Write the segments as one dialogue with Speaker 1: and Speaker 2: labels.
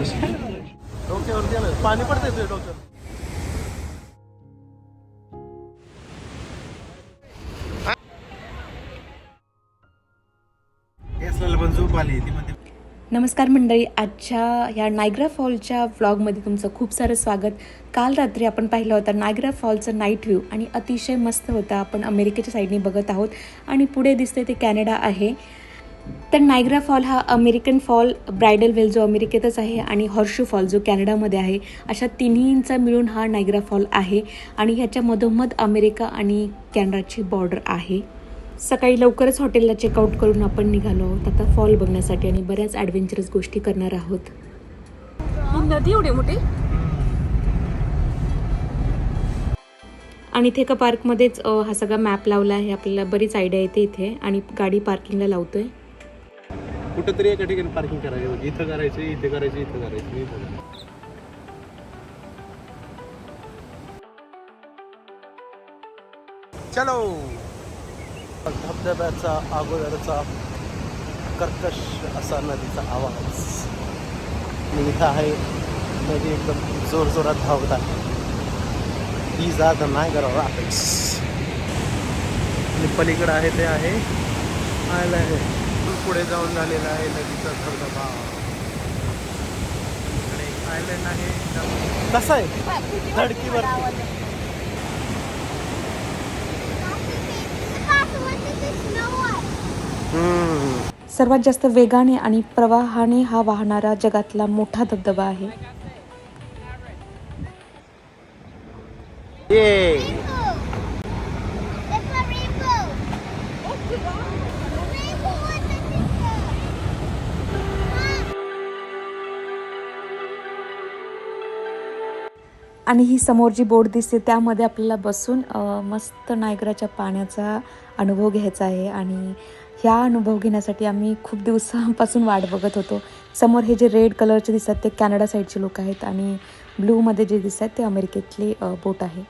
Speaker 1: डोक्यावरती आलं पाणी पडतंय तुझ्या डोक्यावर. पण झोप आली ती मध्ये.
Speaker 2: नमस्कार मंडळी, आजच्या ह्या नायग्रा फॉलच्या व्लॉगमध्ये तुमचं खूप सारं स्वागत. काल रात्री आपण पाहिलं होतं नायग्रा फॉलचं नाईट व्ह्यू आणि अतिशय मस्त होता. आपण अमेरिकेच्या साईडने बघत आहोत आणि पुढे दिसते ते कॅनडा आहे. तर नायग्रा फॉल हा अमेरिकन फॉल, ब्रायडल वेल जो अमेरिकेतच आहे आणि हॉर्शू फॉल जो कॅनडामध्ये आहे, अशा तिन्हींचा मिळून हा नायग्रा फॉल आहे आणि ह्याच्या मधोमध अमेरिका आणि कॅनडाची बॉर्डर आहे. सकाळी लवकरच हॉटेलला चेकआउट करून आपण निघालो आहोत आता फॉल बघण्यासाठी आणि बऱ्याच ॲडव्हेंचरस गोष्टी करणार आहोत.
Speaker 3: ही नदी एवढी मोठी
Speaker 2: आणि इथे एका पार्कमध्येच हा सगळा मॅप लावला आहे. आपल्याला बरीच आयडिया येते इथे आणि गाडी पार्किंगला लावतोय.
Speaker 1: कुठेतरी एका ठिकाणी पार्किंग करायची, इथं करायची, इथे करायची, इथं करायची, इथं करायची. चलो. धबधब्याचा अगोदरचा कर्कश असा नदीचा आवाज आणि इथं आहे नदी एकदम जोरजोरात धावत आहे. These are the Niagara Rapids. आणि पलीकडे आहे ते आहे आयलंड. पुढे जाऊन झालेला आहे नदीचा धबधबा. इकडे आयलंड आहे. कसं आहे धडकीवरती.
Speaker 2: सर्वात जास्त वेगाने आणि प्रवाहाने हा वाहणारा जगातला मोठा धबधबा आहे. आणि ही समोर जी बोट दिसते त्यामध्ये आपल्याला बसून मस्त नायग्राच्या पाण्याचा अनुभव घ्यायचा आहे आणि ह्या अनुभव घेण्यासाठी आम्ही खूप दिवसांपासून वाट बघत होतो. समोर हे जे रेड कलरचे दिसतात ते कॅनडा साईडचे लोक आहेत आणि ब्लूमध्ये जे दिसतात ते अमेरिकेतली बोट आहे.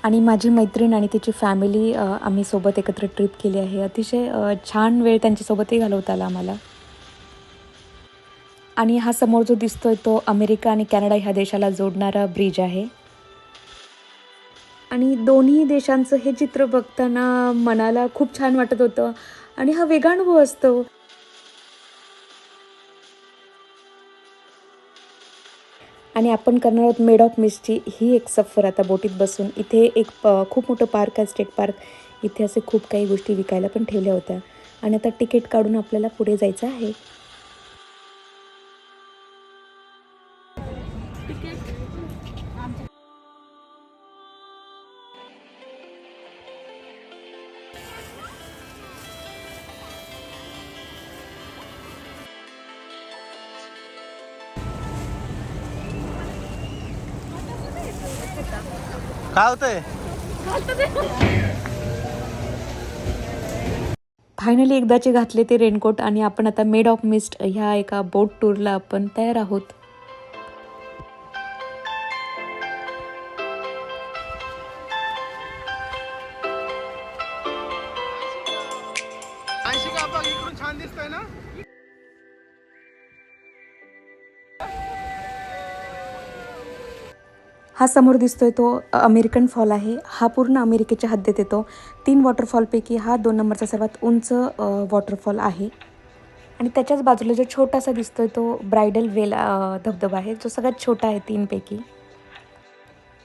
Speaker 2: आणि माझी मैत्रीण आणि तिची फॅमिली आम्ही सोबत एकत्र ट्रिप केली आहे. अतिशय छान वेळ त्यांच्यासोबतही घालवता आला आम्हाला. आणि हा समोर जो दिसतोय तो अमेरिका आणि कॅनडा ह्या देशाला जोडणारा ब्रिज आहे. आणि दोन्ही देशांचं हे चित्र बघताना मनाला खूप छान वाटत होतं आणि हा वेगळा अनुभव असतो. आणि आपण करणार आहोत मेड ऑफ मिस्टची ही एक सफर आता बोटीत बसून. इथे एक खूप मोठं पार्क आहे, स्टेट पार्क. इथे असे खूप काही गोष्टी विकायला पण ठेवल्या होत्या आणि आता तिकीट काढून आपल्याला पुढे जायचं आहे.
Speaker 1: काय होतंय?
Speaker 2: फायनली एकदाचे घातले ते रेनकोट आणि आपण आता मेड ऑफ मिस्ट ह्या एका बोट टूरला आपण तयार आहोत.
Speaker 1: इकडून छान दिसतंय ना.
Speaker 2: हा समोर दिसतोय तो अमेरिकन फॉल आहे. हा पूर्ण अमेरिकेच्या हद्दीत येतो. 3 वॉटरफॉलपैकी हा 2 नंबरचा सर्वात उंच वॉटरफॉल आहे. आणि त्याच्याच बाजूला जो छोटासा दिसतोय तो ब्रायडल वेल धबधबा आहे, जो सगळ्यात छोटा आहे 3 पैकी.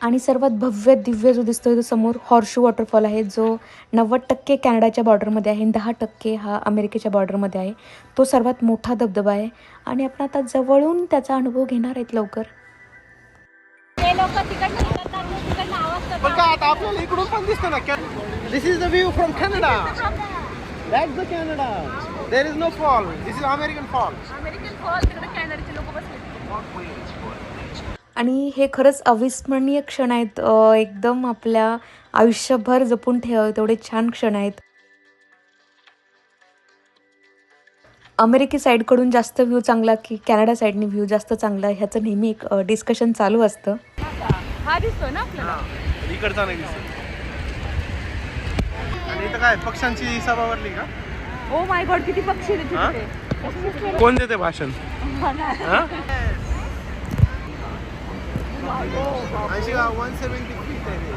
Speaker 2: आणि सर्वात भव्य दिव्य जो दिसतोय तो समोर हॉर्शू वॉटरफॉल आहे, जो 90% कॅनडाच्या बॉर्डरमध्ये आहे आणि 10% हा अमेरिकेच्या बॉर्डरमध्ये आहे. तो सर्वात मोठा धबधबा आहे आणि आपण आता जवळून त्याचा अनुभव घेणार आहेत लवकर.
Speaker 1: पण काय आता आपल्याला इकडून पण दिसतं ना. This is the view from Canada. That's the Canada. There is no fall. This is American fall.
Speaker 3: तिकडे कॅनडाचे लोक बसले.
Speaker 2: आणि हे खरंच अविस्मरणीय क्षण आहेत. एकदम आपल्या आयुष्यभर जपून ठेव तेवढे छान क्षण आहेत. अमेरिकी साईडकडून जास्त व्ह्यू चांगला की कॅनडा साईडने व्ह्यू जास्त चांगला, ह्याचं नेहमी एक डिस्कशन चालू असतं.
Speaker 3: हा दिसतोय ना आपल्याला.
Speaker 1: इकडचा नाही दिसत. आणि इथं काय पक्ष्यांची सभा भरली का?
Speaker 3: ओ माय गॉड, किती पक्षी आहेत तिथे.
Speaker 1: कोण देते भाषण? हा? 170 feet आहे ते.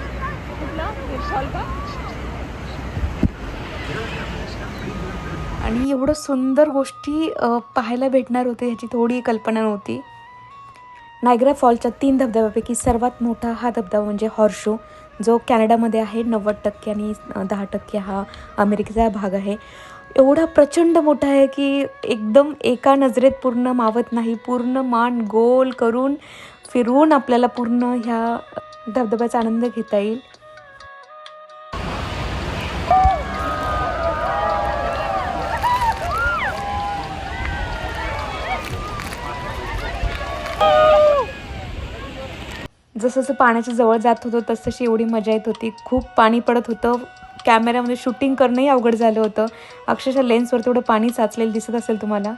Speaker 2: आणि एवढं सुंदर गोष्टी पाहायला भेटणार होते ह्याची थोडी कल्पना नव्हती. नायग्रा फॉलच्या 3 धबधब्यापैकी सर्वात मोठा हा धबधबा म्हणजे हॉर्सशो, जो कॅनडामध्ये आहे. 90% आणि 10% हा अमेरिकेचा भाग आहे. एवढा प्रचंड मोठा आहे की एकदम एका नजरेत पूर्ण मावत नाही. पूर्ण मान गोल करून फिरवून आपल्याला पूर्ण ह्या धबधब्याचा आनंद घेता येईल. जसं जसं पाण्याच्या जवळ जात होतो तसतशी एवढी मजा येत होती. खूप पाणी पडत होतं. कॅमेऱ्यामध्ये शूटिंग करणंही अवघड झालं होतं. अक्षरशः लेन्सवर तेवढं पाणी साचलेलं दिसत असेल तुम्हाला.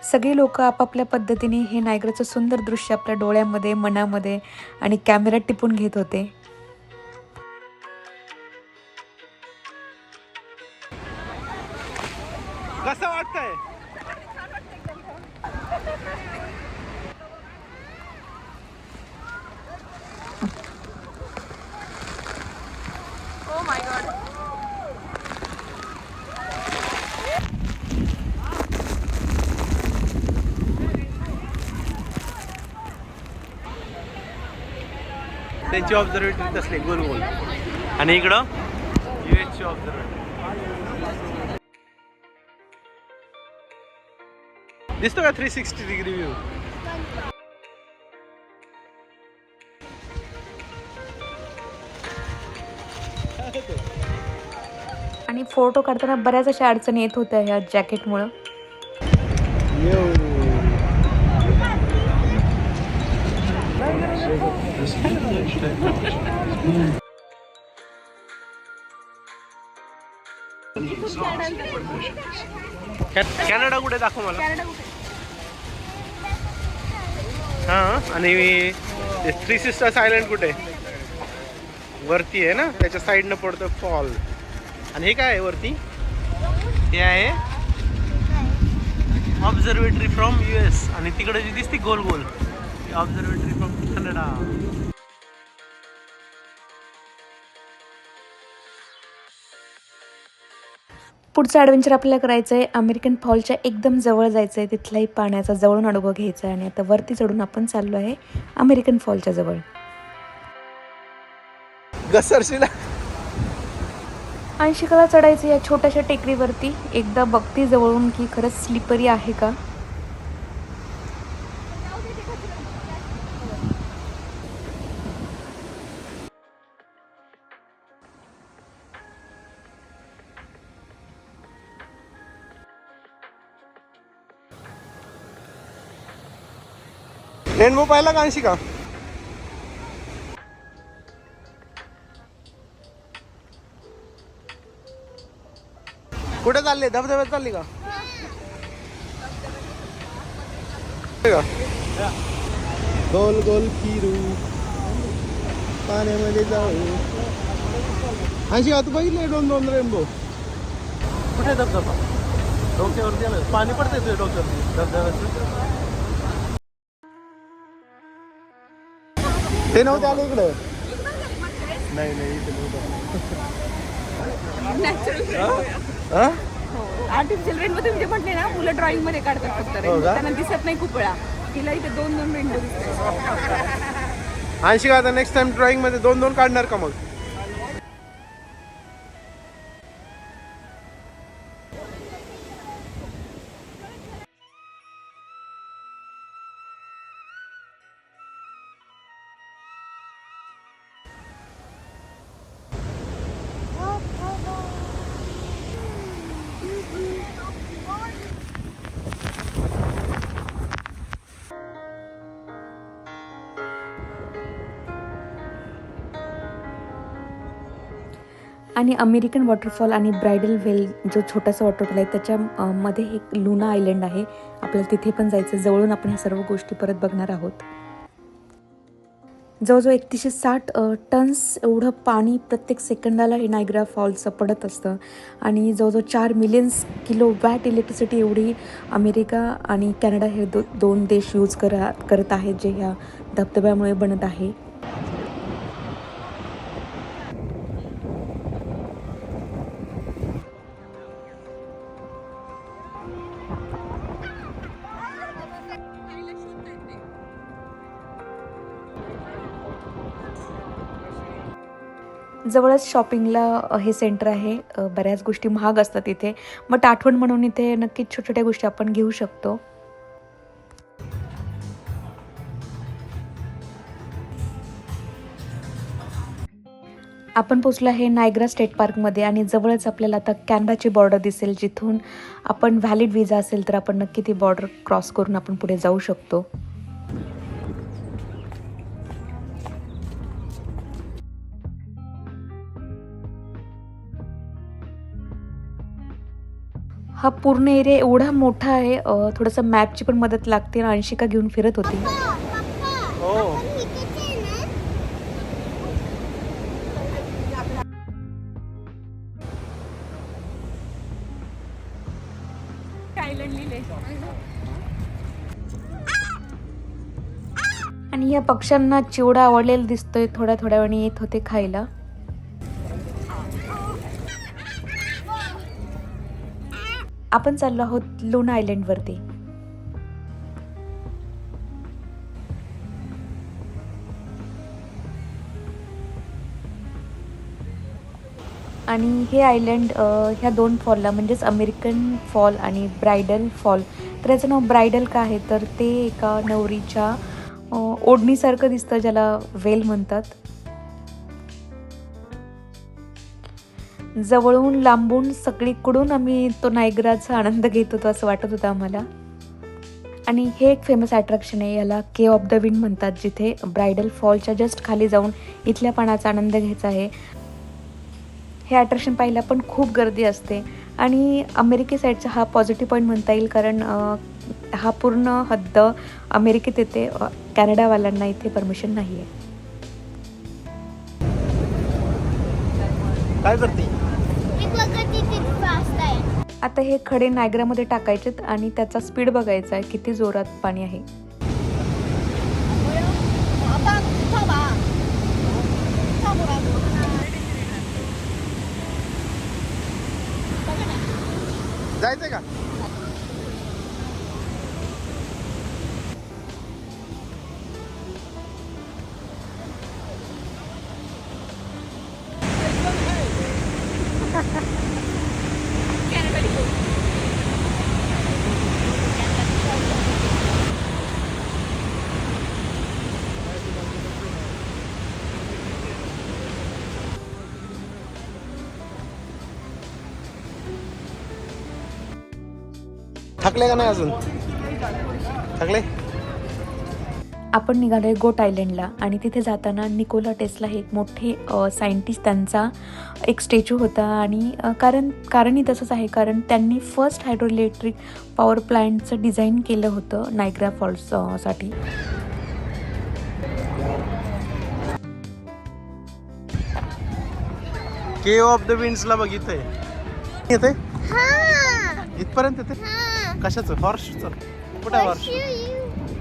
Speaker 2: सगळे लोक आपापल्या पद्धतीने हे नायग्राचं सुंदर दृश्य आपल्या डोळ्यामध्ये, मनामध्ये आणि कॅमेऱ्यात टिपून घेत होते.
Speaker 1: कसं वाटतंय?
Speaker 3: Oh my God.
Speaker 1: त्यांची ऑब्झर्वेटरी असले गोल गोल. आणि इकडं युएसची ऑब्झर्वेटरी दिसतो का 360 डिग्री व्ह्यू.
Speaker 2: आणि फोटो काढताना बऱ्याच अशा अडचणी येत होत्या ह्या जॅकेटमुळं.
Speaker 1: कॅनडा कुठे दाखव मला. हां, आणि 3 सिस्टर्स आयलंड कुठे? वरती आहे ना, त्याच्या साईडनं पडतं फॉल. आणि हे काय आहे वरती? हे आहे ऑब्झर्वेटरी फ्रॉम US. आणि तिकडे जी दिसती गोल गोल, ऑब्झर्वेटरी फ्रॉम कॅनडा.
Speaker 2: पुढचं ॲडव्हेंचर आपल्याला करायचं आहे अमेरिकन फॉलच्या एकदम जवळ जायचं आहे. तिथलाही पाण्याचा जवळून अनुभव घ्यायचा आहे. आणि आता वरती चढून आपण चाललो आहे अमेरिकन फॉलच्या जवळ.
Speaker 1: घसरशीला.
Speaker 2: 80 कला चढायचं या छोट्याशा टेकडीवरती. एकदा बघती जवळून की खरंच स्लिपरी आहे का.
Speaker 1: रेनबो पाहिला का अंशिका? कुठे चालले? धबधब्यात चालली का? गोल गोल फिरू, पाण्यामध्ये जाऊ. अंशिका तू बघितले 2 रेनबो? कुठे धबधबा? डोक्यावरती आलं पाणी पडतंय तुझ्या डोक्यावरती धबधब्याचं. ते नव्हते आले इकडे. नाही इथे
Speaker 3: आर्टिफिशियल रेनबो तुम्ही जे म्हटले ना, मुलं ड्रॉइंग मध्ये काढतात फक्त रेनबो, त्यांना दिसत नाही खूप वेळा. तिला इथे 2 रेनबो दिसतात.
Speaker 1: अंशिका आता नेक्स्ट टाइम ड्रॉइंग मध्ये 2 काढणार का मग?
Speaker 2: आणि अमेरिकन वॉटरफॉल आणि ब्रायडल वेल जो छोटासा वॉटरफॉल आहे त्याच्या मध्ये एक लुना आयलंड आहे. आपल्याला तिथे पण जायचं. जवळून आपण ह्या सर्व गोष्टी परत बघणार आहोत. जवळजवळ 3160 टन्स एवढं पाणी प्रत्येक सेकंदाला हे नायग्रा फॉल्सचं पडत असतं आणि जवळजवळ 4 मिलियन किलो वॅट इलेक्ट्रिसिटी एवढी अमेरिका आणि कॅनडा हे दोन देश यूज करत आहेत, जे ह्या धबधब्यामुळे बनत आहे. जवळच शॉपिंगला हे सेंटर आहे. बऱ्याच गोष्टी महाग असतात इथे, बट आठवण म्हणून इथे नक्कीच छोट्या छोट्या गोष्टी आपण घेऊ शकतो. आपण पोचलो आहे नायग्रा स्टेट पार्कमध्ये आणि जवळच आपल्याला आता कॅनडाची बॉर्डर दिसेल, जिथून आपण व्हॅलिड विजा असेल तर आपण नक्की ती बॉर्डर क्रॉस करून आपण पुढे जाऊ शकतो. हा पूर्ण एरिया एवढा मोठा आहे, थोडंसं मॅपची पण मदत लागते. अंशिका घेऊन फिरत होती. आणि या पक्ष्यांना चिवडा आवडलेला दिसतोय. थोड्या थोड्या वेळाने येत होते खायला. आपण चाललो आहोत लुना आयलंडवरती. आणि हे आयलंड ह्या दोन फॉलला म्हणजेच अमेरिकन फॉल आणि ब्रायडल फॉल, तर याचं नाव ब्रायडल का आहे तर ते एका नवरीच्या ओढणीसारखं दिसतं, ज्याला वेल म्हणतात. जवळून लांबून सगळीकडून आम्ही तो नायग्राचा आनंद घेत होतो असं वाटत होतं आम्हाला. आणि हे एक फेमस अट्रॅक्शन आहे, याला केव ऑफ द विंड म्हणतात, जिथे ब्रायडल फॉलच्या जस्ट खाली जाऊन इथल्या पाण्याचा आनंद घ्यायचा आहे. हे अट्रॅक्शन पाहायला पण खूप गर्दी असते आणि अमेरिके साईडचा हा पॉझिटिव्ह पॉईंट म्हणता येईल, कारण हा पूर्ण हद्द अमेरिकेत येते. कॅनडावाल्यांना इथे परमिशन नाही आहे.
Speaker 1: काय करते?
Speaker 2: आता हे खडे नायग्रामध्ये टाकायचेत आणि त्याचा स्पीड बघायचा आहे, किती जोरात पाणी आहे.
Speaker 1: जायचंय का? थकले का नाही अजून? थकले?
Speaker 2: आपण निघालोय गोट आयलंडला आणि तिथे जाताना निकोला टेस्ला हे एक मोठे सायंटिस्ट, त्यांचा एक स्टॅच्यू होता. आणि कारणही तसंच आहे, कारण त्यांनी फर्स्ट हायड्रो इलेक्ट्रिक पॉवर प्लांटचं डिझाईन केलं होतं नायग्रा फॉल्स साठी.
Speaker 1: केव ऑफ द विंड्सला बघितलंय. येते इथपर्यंत येते. कशाचं? हॉर्सचं? कुठे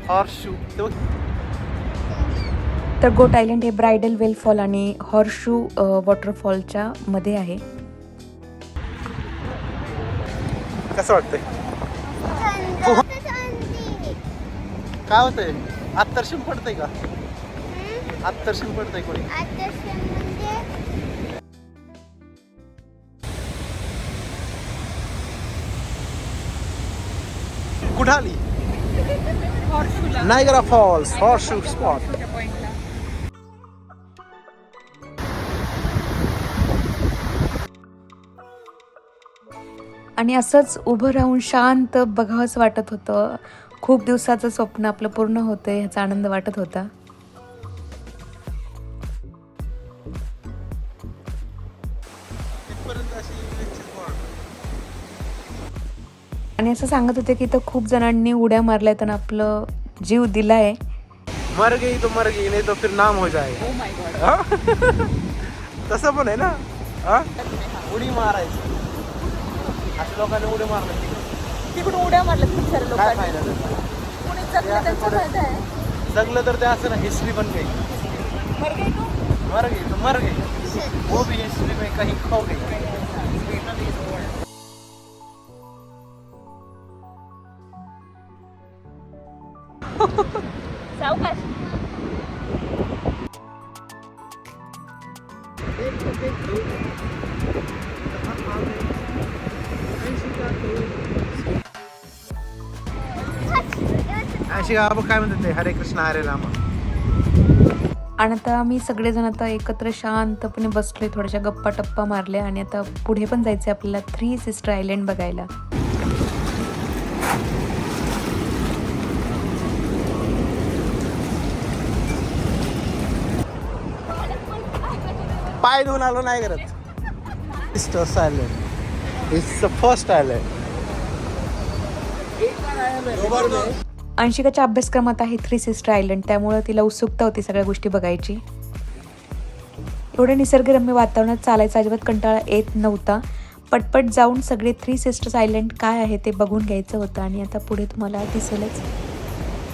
Speaker 1: हॉर्स शू?
Speaker 2: तर गोट आयलंड हे ब्रायडल वेल फॉल आणि हॉर्सशू वॉटरफॉलच्या मध्ये आहे.
Speaker 1: कसं वाटतंय? काय होतंय? आत्तरशिम पडतंय का? आत्तरशिम पडतंय कोणी? कुठं आली? Niagara false horseshoe spot.
Speaker 2: आणि असंच उभं राहून शांत बघावंच वाटत होतं. खूप दिवसाचं स्वप्न आपलं पूर्ण होतंय ह्याचा आनंद वाटत होता. आणि असं सांगत होते की इथं खूप जणांनी उड्या मारल्यात आणि आपलं जीव दिलाय.
Speaker 1: मर गई तो मर गई, नहीं तो फिर नाम हो जाएगा.
Speaker 3: Oh my God.
Speaker 1: तसं पण आहे ना. हा? उडी मारायची. अशा लोकांनी उडी मारलं
Speaker 3: तिकडून उड्या मारल्या खूप सारे
Speaker 1: काय
Speaker 3: लोकांनी.
Speaker 1: फायदा त्याचा?
Speaker 3: कोणी जगलं त्यांचा फायदा आहे.
Speaker 1: जगलं तर ते असं ना हिस्ट्री बन गई.
Speaker 3: मर गई तू.
Speaker 1: मर गई तो मर गई, वो भी हिस्ट्री में कहीं खो गई.
Speaker 3: सावकाश.
Speaker 1: अशी आपण काय म्हणतात ते, हरे कृष्ण हरे राम.
Speaker 2: आणि आता आम्ही सगळेजण आता एकत्र शांतपणे बसलोय, थोड्याशा गप्पा टप्पा मारल्या आणि आता पुढे पण जायचं आपल्याला 3 सिस्टर आयलंड बघायला.
Speaker 1: पाय धुवून आलो नाही करत. Sisters island it's the first island.
Speaker 2: अंशिकाच्या अभ्यासक्रमात आहे 3 सिस्टर आयलंड, त्यामुळं तिला उत्सुकता होती सगळ्या गोष्टी बघायची. एवढ्या निसर्गरम्य वातावरणात चालायचा अजिबात कंटाळा येत नव्हता. पटपट जाऊन सगळे 3 सिस्टर्स आयलंड काय आहे ते बघून घ्यायचं होतं आणि आता पुढे तुम्हाला दिसेलच.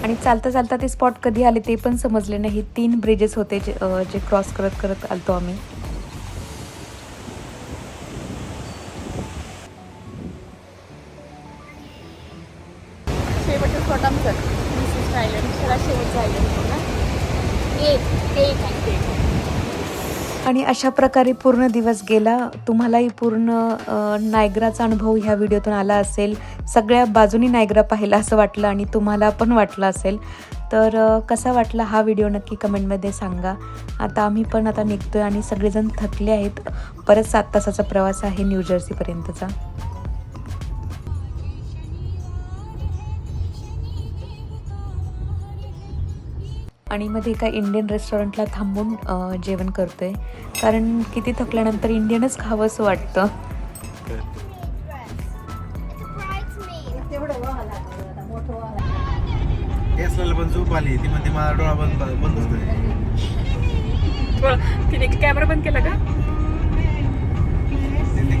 Speaker 2: आणि चालता चालता ते स्पॉट कधी आले ते पण समजले नाही. 3 ब्रिजेस होते जे क्रॉस करत करत आलतो आम्ही.
Speaker 3: शेवटचं स्पॉट आमचं सिस्टर आयलंड. सगळा शेवटचा आयलंड ना. एक
Speaker 2: आणि अशा प्रकारे पूर्ण दिवस गेला. तुम्हालाही पूर्ण नायग्राचा अनुभव ह्या व्हिडिओतून आला असेल. सगळ्या बाजूनी नायग्रा पाहिला असं वाटलं आणि तुम्हाला पण वाटलं असेल. तर कसा वाटला हा व्हिडिओ नक्की कमेंटमध्ये सांगा. आता आम्ही पण आता निघतोय आणि सगळेजण थकले आहेत. परत 7 तासाचा प्रवास आहे न्यूजर्सीपर्यंतचा. आणि मध्ये एका इंडियन रेस्टॉरंटला थांबून जेवण करतोय, कारण किती थकल्यानंतर इंडियनच खावं असं वाटतं.
Speaker 1: टेस्लाला पण झोप आली. ती म्हणते माझा डोळा बंद होतोय.
Speaker 3: तिने कॅमेरा बंद केला का?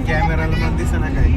Speaker 1: कॅमेराला पण दिसेना काय.